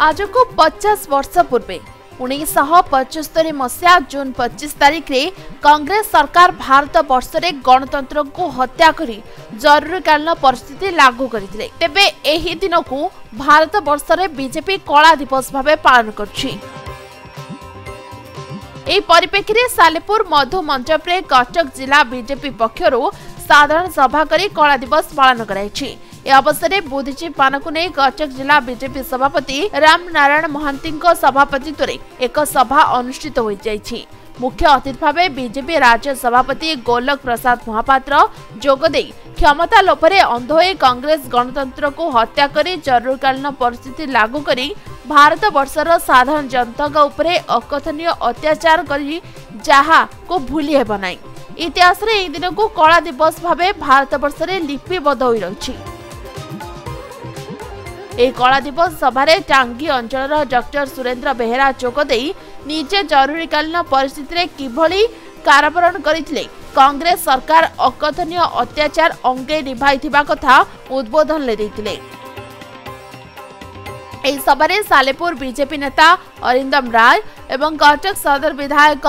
आज को 50 वर्ष पूर्वे 1975 मसीहा जून 25 तारिख रे कांग्रेस सरकार भारत वर्ष रे गणतंत्र को हत्या करी जरूरीकालीन परिस्थिति लागू करथिले। तेबे एही दिन को भारत वर्ष रे बीजेपी कला दिवस भावे पालन करछि। एही परिप्रेक्षी रे सालेपुर मधु मंचप रे कटक जिला बीजेपी पक्षरु साधारण सभा करी कला दिवस पालन कराइछि। ए अवसर में बुद्धिजीवी मानकु नहीं कटक जिला बीजेपी सभापति राम नारायण महांती सभापतित्व में एक सभा अनुष्ठित हो जाइछि। मुख्य अतिथि भावे बीजेपी राज्य सभापति गोलक प्रसाद महापात्र जोगदे क्षमता लोभरे अंध होई कांग्रेस गणतंत्र को हत्या करी जरूरीकालीन परिस्थिति लागू करी भारत वर्षर साधारण जनता उपरे अकथनीय अत्याचार करी जहा को भूली हेब नाही। इतिहास रे एही दिन को कला दिवस भावे भारत वर्ष रे लिपिबद्ध होई रहिछि। ए कला दिवस सभारे टांगी अंचल डॉक्टर सुरेंद्र बेहेरा जोगदे निजे जरूरीकालीन परिस्थिति रे किभली कारभारण करथिले कांग्रेस सरकार अकथनीय अत्याचार अंगे निभाइथिबा कथा उद्बोधन ले दैथिले। एही सभारे सालेपुर बीजेपी नेता अरिंदम राय एवं कटक सदर विधायक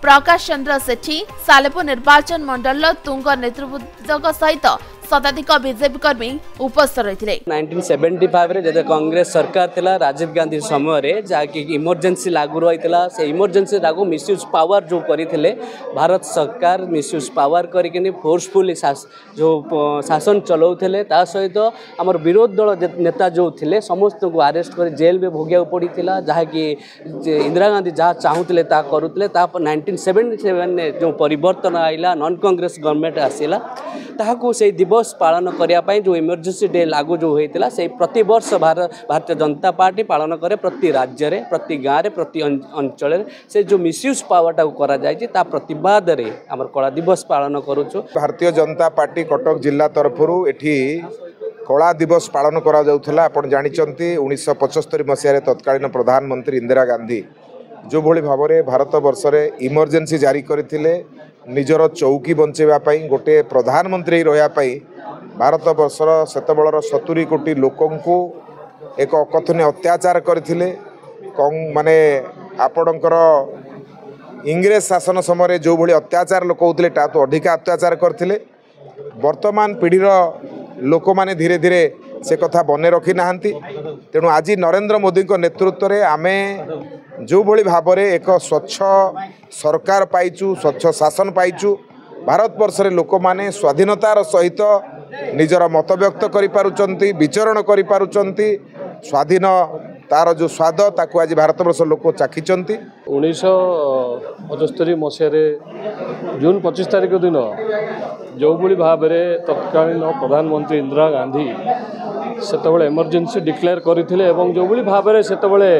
प्रकाश चंद्र सेठी सालेपुर निर्वाचन मंडल तुंग नेतृत्व सहित शताधिक बीजेपी कर्मी उपस्थित रही। 1975 रे जब कांग्रेस सरकार थिला राजीव गांधी समय रे जाकि इमरजेंसी लागू रही से इमरजेंसी लागू मिसयूज पावर जो करथिले भारत सरकार मिसयूज पावर करिकनी फोर्सफुली जो शासन चलाउथिले ता सहित हमर विरोध दल नेता जो थिले समस्त को अरेस्ट कर जेल में भोगिया पड़ीथिला जहा कि इंदिरा गांधी जहाँ चाहूले ता करूले। 1977 ने जो परिवर्तन आइला नॉन कांग्रेस गवर्नमेंट आसिला ताहाकू से दिवस पालन करने जो इमरजेंसी डे लागू जो होता से प्रति वर्ष भारतीय जनता पार्टी पालन करे प्रति राज्य रे प्रति गाँव रे प्रति अंचल से जो मिसयूज पावरटा करा जायछि ता प्रतिवाद रे हमर कला दिवस पालन करूछु। भारतीय जनता पार्टी कटक जिला तरफरु एठी कला दिवस पालन करा जाउथला। आपण जानिचंती 1975 मसीह तत्कालीन प्रधानमंत्री इंदिरा गांधी जो भली भाव में भारत वर्ष रे इमरजेंसी जारी करथिले निजर चौकी बंचेवाई गोटे प्रधानमंत्री रहापी भारत वर्षर सेतबेलर 70 कोटी लोकंकु एक अकथनीय अत्याचार करथिले। माने आपणकर इंग्रेज शासन समय जो भली अत्याचार लोक होते तो अधिका अत्याचार करथिले। वर्तमान पीढ़ीर लोक माने धीरे धीरे से कथा बने रखी नाहंती। तेणु आज नरेंद्र मोदी नेतृत्व में आमे जो भली भाव में एक स्वच्छ सरकार पाइचु स्वच्छ शासन पाइचु भारत वर्ष रे लोक माने स्वाधीनतार सहित निजर मत व्यक्त करि पारुचंती विचरण करि पारुचंती स्वाधीन तार जो स्वाद ताकू आज भारत वर्ष लोक चाखिचंती। 1975 मसीह जून 25 तारिख दिन जो भली भाव में तत्कालीन प्रधानमंत्री इंदिरा गांधी सेतबेले इमरजेंसी डिक्लेयर करथिले एवं जो भली भाव में सेतबेले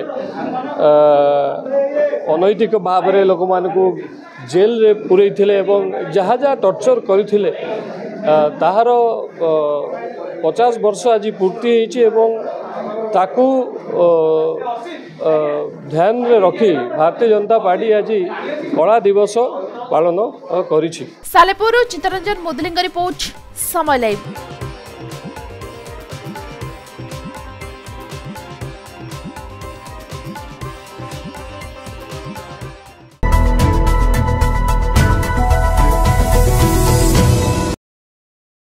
अनैतिक भाव में लोक मानकू जेल रे पुरैथिले एवं जहाँ जहाँ टर्चर करथिले ताहार 50 वर्ष आज पूर्ति होइछि एवं ताकू ध्यान रे रखी भारतीय जनता पार्टी आज कला दिवस पालन करिछि। सालेपुर चित्तरंजन मुदलिंग रिपोर्ट समय लाइव।